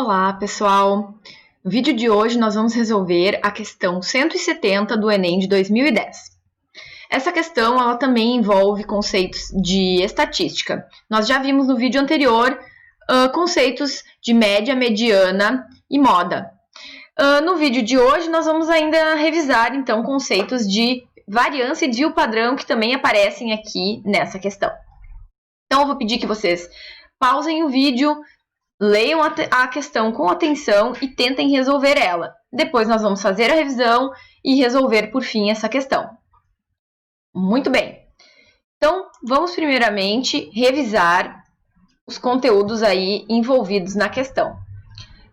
Olá, pessoal! No vídeo de hoje nós vamos resolver a questão 170 do Enem de 2010. Essa questão ela também envolve conceitos de estatística. Nós já vimos no vídeo anterior conceitos de média, mediana e moda. No vídeo de hoje nós vamos ainda revisar então conceitos de variância e desvio padrão que também aparecem aqui nessa questão. Então eu vou pedir que vocês pausem o vídeo, leiam a questão com atenção e tentem resolver ela. Depois nós vamos fazer a revisão e resolver por fim essa questão. Muito bem. Então, vamos primeiramente revisar os conteúdos aí envolvidos na questão.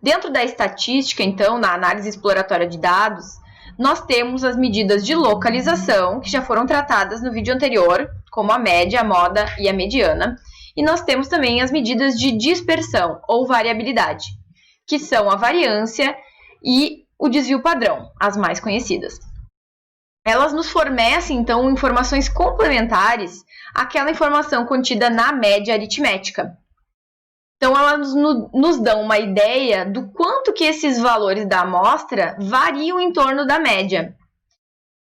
Dentro da estatística, então, na análise exploratória de dados, nós temos as medidas de localização, que já foram tratadas no vídeo anterior, como a média, a moda e a mediana. E nós temos também as medidas de dispersão ou variabilidade, que são a variância e o desvio padrão, as mais conhecidas. Elas nos fornecem, então, informações complementares àquela informação contida na média aritmética. Então, elas nos dão uma ideia do quanto que esses valores da amostra variam em torno da média.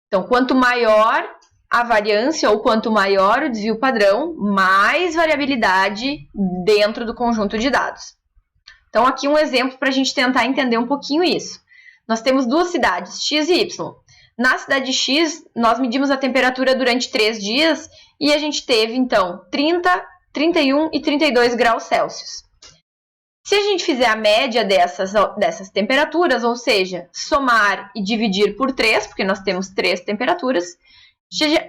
Então, quanto maior a variância ou quanto maior o desvio padrão, mais variabilidade dentro do conjunto de dados. Então, aqui um exemplo para a gente tentar entender um pouquinho isso. Nós temos duas cidades, X e Y. Na cidade X, nós medimos a temperatura durante 3 dias e a gente teve, então, 30, 31 e 32 graus Celsius. Se a gente fizer a média dessas temperaturas, ou seja, somar e dividir por 3, porque nós temos 3 temperaturas,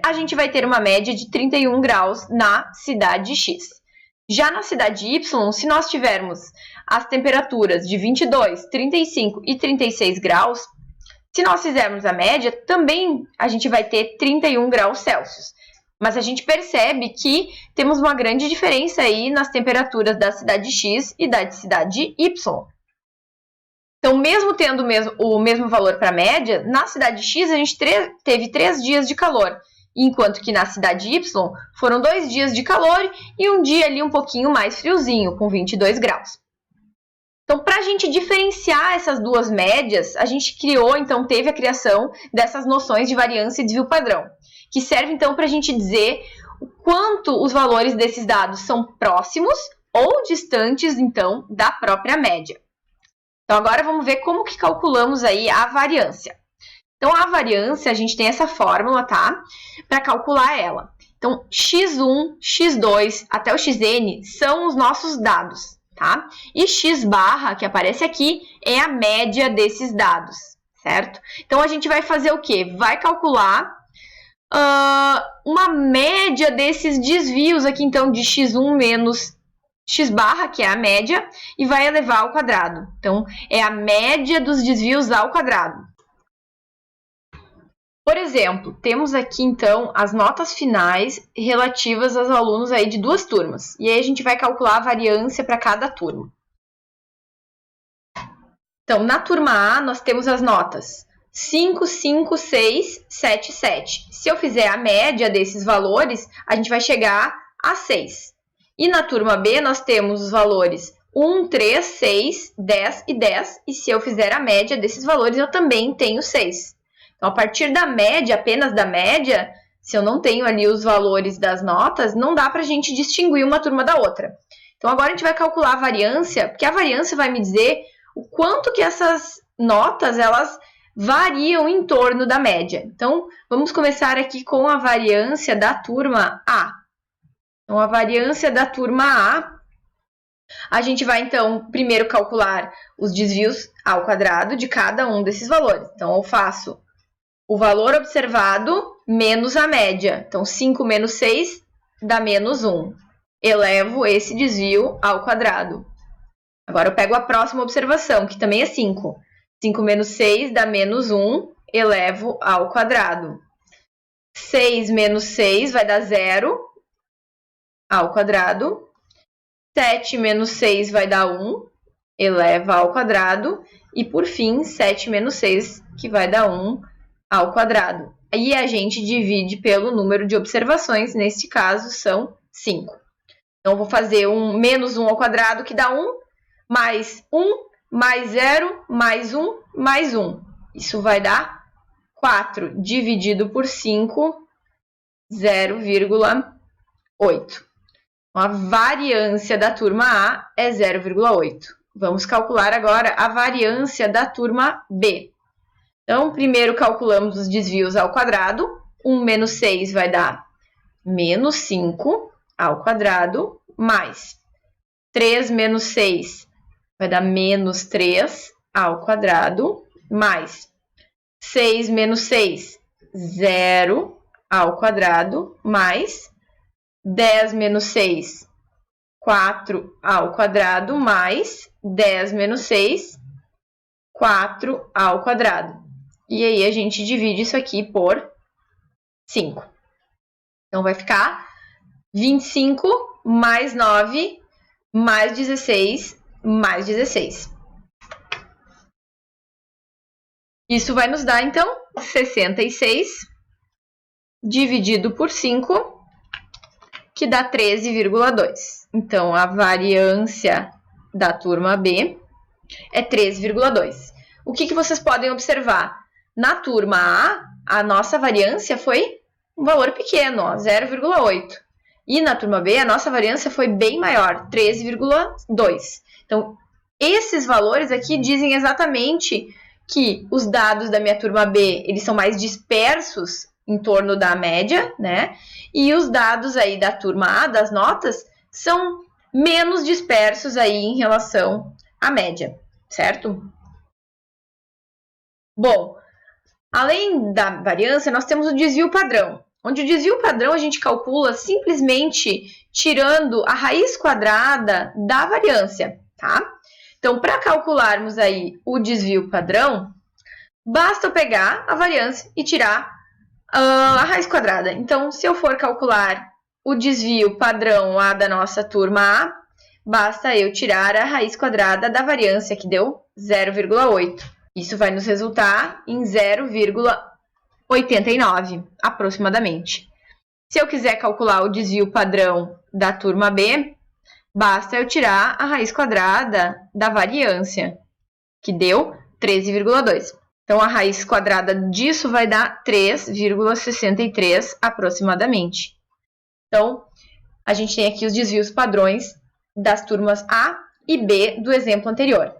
a gente vai ter uma média de 31 graus na cidade X. Já na cidade Y, se nós tivermos as temperaturas de 22, 35 e 36 graus, se nós fizermos a média, também a gente vai ter 31 graus Celsius. Mas a gente percebe que temos uma grande diferença aí nas temperaturas da cidade X e da cidade Y. Então, mesmo tendo o mesmo valor para a média, na cidade X a gente teve 3 dias de calor, enquanto que na cidade Y foram 2 dias de calor e um dia ali um pouquinho mais friozinho, com 22 graus. Então, para a gente diferenciar essas duas médias, a gente teve a criação dessas noções de variância e desvio padrão, que serve então para a gente dizer o quanto os valores desses dados são próximos ou distantes, então, da própria média. Então, agora vamos ver como que calculamos aí a variância. Então, a variância, a gente tem essa fórmula, tá? Para calcular ela. Então, x1, x2 até o xn são os nossos dados, tá? E x barra, que aparece aqui, é a média desses dados, certo? Então, a gente vai fazer o quê? Vai calcular uma média desses desvios aqui, então, de x1 menos x barra, que é a média, e vai elevar ao quadrado. Então, é a média dos desvios ao quadrado. Por exemplo, temos aqui, então, as notas finais relativas aos alunos aí de 2 turmas. E aí a gente vai calcular a variância para cada turma. Então, na turma A, nós temos as notas 5, 5, 6, 7, 7. Se eu fizer a média desses valores, a gente vai chegar a 6. E na turma B, nós temos os valores 1, 3, 6, 10 e 10. E se eu fizer a média desses valores, eu também tenho 6. Então, a partir da média, apenas da média, se eu não tenho ali os valores das notas, não dá para a gente distinguir uma turma da outra. Então, agora a gente vai calcular a variância, porque a variância vai me dizer o quanto que essas notas, elas variam em torno da média. Então, vamos começar aqui com a variância da turma A. Então, a variância da turma A gente vai, então, primeiro calcular os desvios ao quadrado de cada um desses valores. Então, eu faço o valor observado menos a média. Então, 5 menos 6 dá menos 1. Elevo esse desvio ao quadrado. Agora, eu pego a próxima observação, que também é 5. 5 menos 6 dá menos 1. Elevo ao quadrado. 6 menos 6 vai dar 0 ao quadrado. 7 menos 6 vai dar 1, eleva ao quadrado. E, por fim, 7 menos 6, que vai dar 1 ao quadrado. Aí a gente divide pelo número de observações, neste caso são 5. Então, eu vou fazer menos 1 ao quadrado, que dá 1, mais 1 mais 0, mais 1, mais 1. Isso vai dar 4 dividido por 5, 0,8. A variância da turma A é 0,8. Vamos calcular agora a variância da turma B. Então, primeiro calculamos os desvios ao quadrado. 1 menos 6 vai dar menos 5 ao quadrado, mais 3 menos 6 vai dar menos 3 ao quadrado, mais 6 menos 6, 0 ao quadrado, mais 10 menos 6, 4 ao quadrado, mais 10 menos 6, 4 ao quadrado. E aí a gente divide isso aqui por 5. Então, vai ficar 25 mais 9 mais 16 mais 16. Isso vai nos dar, então, 66 dividido por 5, que dá 13,2. Então, a variância da turma B é 13,2. O que vocês podem observar? Na turma A, a nossa variância foi um valor pequeno, 0,8. E na turma B, a nossa variância foi bem maior, 13,2. Então, esses valores aqui dizem exatamente que os dados da minha turma B, eles são mais dispersos em torno da média, né? E os dados aí da turma A, das notas, são menos dispersos aí em relação à média, certo? Bom, além da variância, nós temos o desvio padrão, onde o desvio padrão a gente calcula simplesmente tirando a raiz quadrada da variância, tá? Então, para calcularmos aí o desvio padrão, basta eu pegar a variância e tirar a raiz quadrada. Então, se eu for calcular o desvio padrão lá da nossa turma A, basta eu tirar a raiz quadrada da variância, que deu 0,8. Isso vai nos resultar em 0,89, aproximadamente. Se eu quiser calcular o desvio padrão da turma B, basta eu tirar a raiz quadrada da variância, que deu 13,2. Então, a raiz quadrada disso vai dar 3,63 aproximadamente. Então, a gente tem aqui os desvios padrões das turmas A e B do exemplo anterior.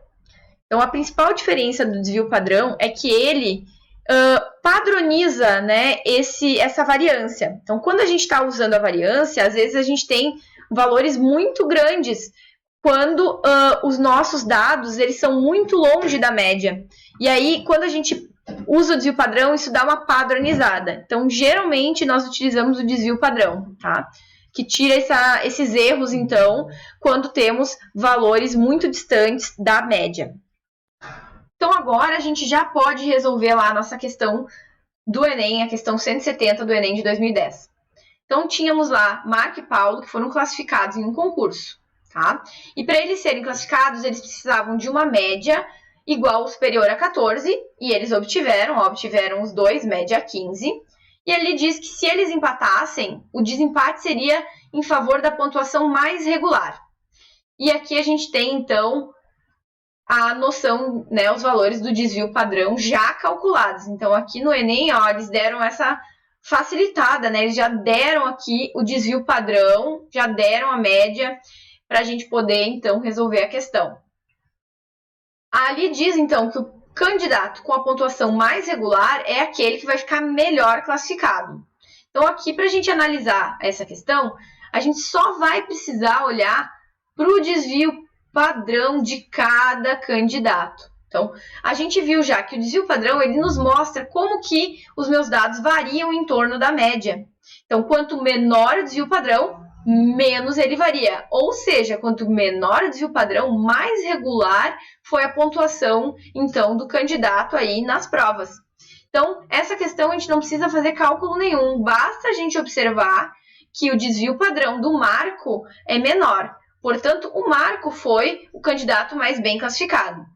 Então, a principal diferença do desvio padrão é que ele padroniza, né, essa variância. Então, quando a gente está usando a variância, às vezes a gente tem valores muito grandes quando os nossos dados eles são muito longe da média. E aí, quando a gente usa o desvio padrão, isso dá uma padronizada. Então, geralmente, nós utilizamos o desvio padrão, tá? Que tira esses erros, então, quando temos valores muito distantes da média. Então, agora a gente já pode resolver lá a nossa questão do Enem, a questão 170 do Enem de 2010. Então, tínhamos lá Marco e Paulo, que foram classificados em um concurso, tá? E para eles serem classificados, eles precisavam de uma média igual ou superior a 14, e eles obtiveram os dois, média 15. E ele diz que se eles empatassem, o desempate seria em favor da pontuação mais regular. E aqui a gente tem, então, a noção, né, os valores do desvio padrão já calculados. Então, aqui no Enem, ó, eles deram essa facilitada, né? Eles já deram aqui o desvio padrão, já deram a média para a gente poder, então, resolver a questão. Ali diz, então, que o candidato com a pontuação mais regular é aquele que vai ficar melhor classificado. Então, aqui, para a gente analisar essa questão, a gente só vai precisar olhar para o desvio padrão de cada candidato. Então, a gente viu já que o desvio padrão ele nos mostra como que os meus dados variam em torno da média. Então, quanto menor o desvio padrão, menos ele varia. Ou seja, quanto menor o desvio padrão, mais regular foi a pontuação, então, do candidato aí nas provas. Então, essa questão a gente não precisa fazer cálculo nenhum, basta a gente observar que o desvio padrão do Marco é menor. Portanto, o Marco foi o candidato mais bem classificado.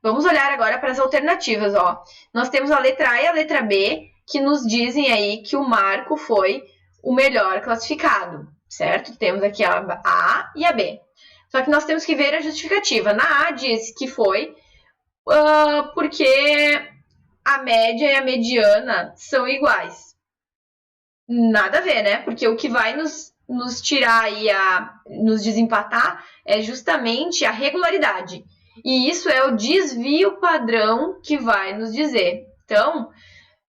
Vamos olhar agora para as alternativas. Ó. Nós temos a letra A e a letra B, que nos dizem aí que o Marco foi o melhor classificado, certo? Temos aqui a A e a B. Só que nós temos que ver a justificativa. Na A diz que foi porque a média e a mediana são iguais. Nada a ver, né? Porque o que vai nos tirar e nos desempatar é justamente a regularidade. E isso é o desvio padrão que vai nos dizer. Então,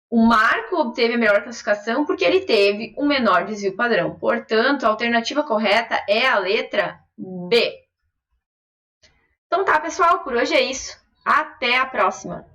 o Marco obteve a melhor classificação porque ele teve o menor desvio padrão. Portanto, a alternativa correta é a letra B. Então tá, pessoal, por hoje é isso. Até a próxima!